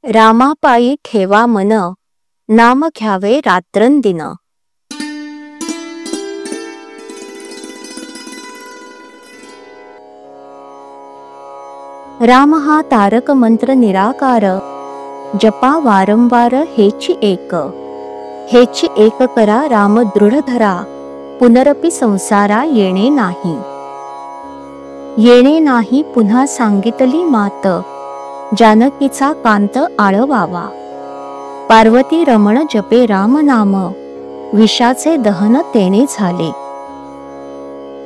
रामापायी ठेवा मन, नाम घ्यावे रात्रंदिन। राम हा तारक मंत्र निराकार, जपा वारंवार हेची एक करा राम दृढ धरा, पुनरपि संसारा येणे नाही पुन्हा सांगितली मात, जानकीचा कांत आळवावा। पार्वती रमण जपे राम नाम, विषाचे दहन तेने झाले।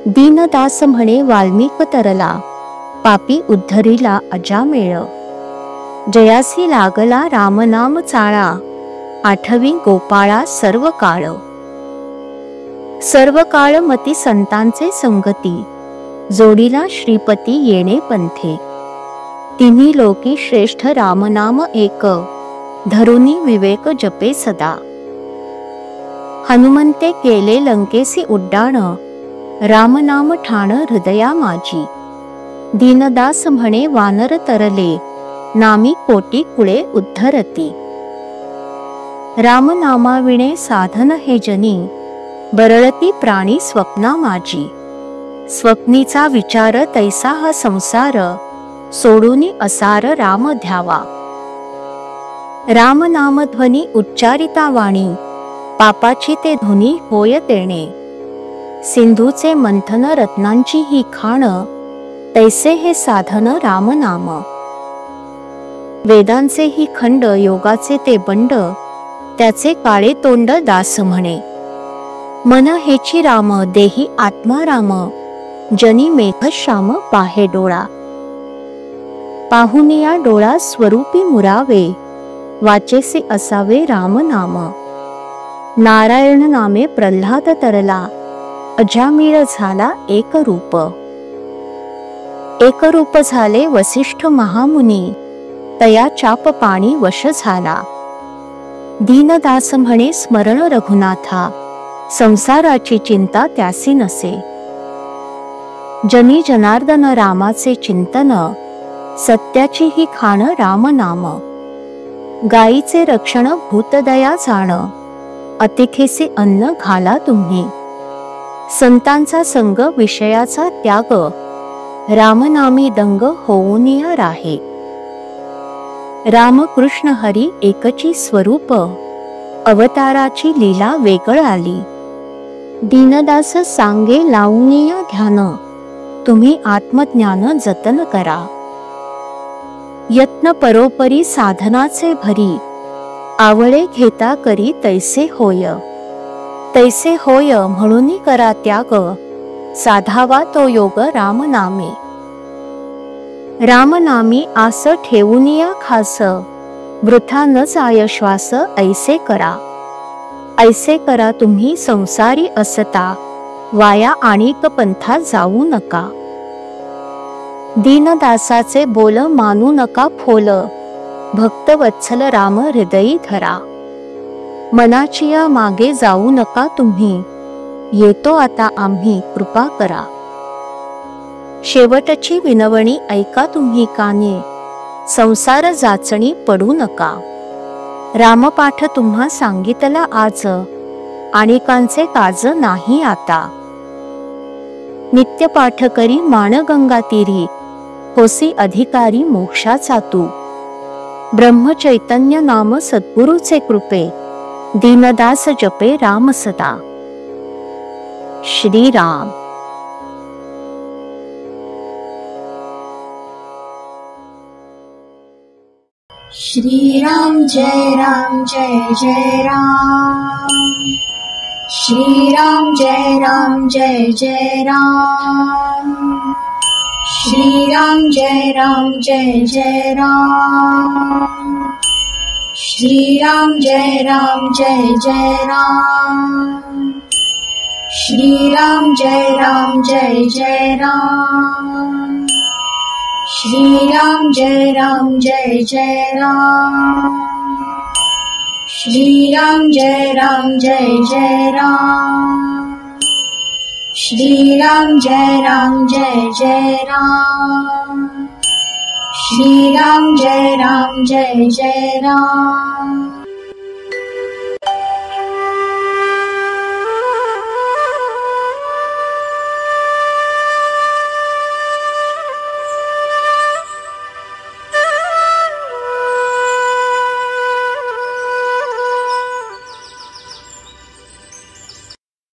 दीनदास म्हणे वाल्मिक तरला, पापी उद्धरिला अजामेळ। जयासी लागला रामनाम चाळा, आठवी गोपाळा सर्व काळ मती संतांचे संगती, जोडीला श्रीपती येणे पंथे। तिन्ही लोकी श्रेष्ठ रामनाम एक, धरुनी विवेक जपे सदा। हनुमंते केले लंकेसी उड्डाण, रामनाम ठाण हृदया माझी। दीनदास म्हणे वानर तरले, नामी कोटी कुळे उद्धरती। रामनामाविणे साधन हे जनी, बरळती प्राणी स्वप्ना माझी। स्वप्नीचा विचार तैसा हा संसार, सोडूनी असार राम ध्यावा। राम नाम ध्वनी उच्चारिता वाणी, पापाची ते धुनी होय तेणे। सिंधूचे मंथन रत्नांची ही खाण, तैसे हे साधन राम नाम। वेदांचे ही खंड योगाचे ते बंड, त्याचे काळे तोंड दास म्हणे। मन हेची राम देही आत्मा राम, जनी मेघश्याम पाहे डोळा। पाहुनिया डोळा स्वरूपी मुरावे, वाचेसे असावे राम नाम। नारायण नामे प्रल्हाद तरला, अजामिळ झाला एक रूप झाले वसिष्ठ महामुनी, तया चाप पाणी वश झाला। दीनदास म्हणे स्मरण रघुनाथा, संसाराची चिंता त्यासी नसे। जनी जनार्दन रामाचे चिंतन, सत्याची ही खाण राम नाम। गायीचे रक्षण भूतदया जाण, अतिथीचे अन्न घाला तुम्ही। संतांचा संग विषयाचा त्याग, रामनामी दंग होऊनिया राहे। राम कृष्ण हरी एकची स्वरूप, अवताराची लीला वेगळ आली। दीनदास सांगे लावूनिया ध्यान, तुम्ही आत्मज्ञान जतन करा। यत्न परोपरी साधनाचे भरी, आवळे घेता करी तैसे होय म्हणून करा त्याग, साधावा तो योग रामनामे। रामनामी आस ठेवूनिया खास, वृथा न जाय श्वास ऐसे करा तुम्ही संसारी असता, वाया आणिक पंथा जाऊ नका। दीनदासाचे बोल मानू नका फोल, भक्तवत्सल राम हृदयी धरा। मनाचिया मागे जाऊ नका तुम्ही, येतो आता आम्ही कृपा करा। शेवटची विनवणी ऐका तुम्ही कानी, संसार जाचणी पडू नका। रामपाठ तुम्हा सांगितला आज, आणिकांचे काज नाही आता। नित्यपाठ करी माणगंगा तीरी, होसी अधिकारी मोक्षाचा तू। ब्रह्मचैतन्य नाम सद्गुरूचे कृपे, दीनदास जपे राम सदा। श्रीराम। श्रीराम जय राम जय जय राम। श्रीराम जय राम जय जय राम। श्रीराम जय राम जय जय राम। श्रीराम जय राम जय जय राम। श्रीराम जय राम जय जय राम। श्रीराम जय राम जय जय राम। श्रीराम जय राम जय जय राम। श्रीराम जय राम जय जय राम। श्री राम जय जय राम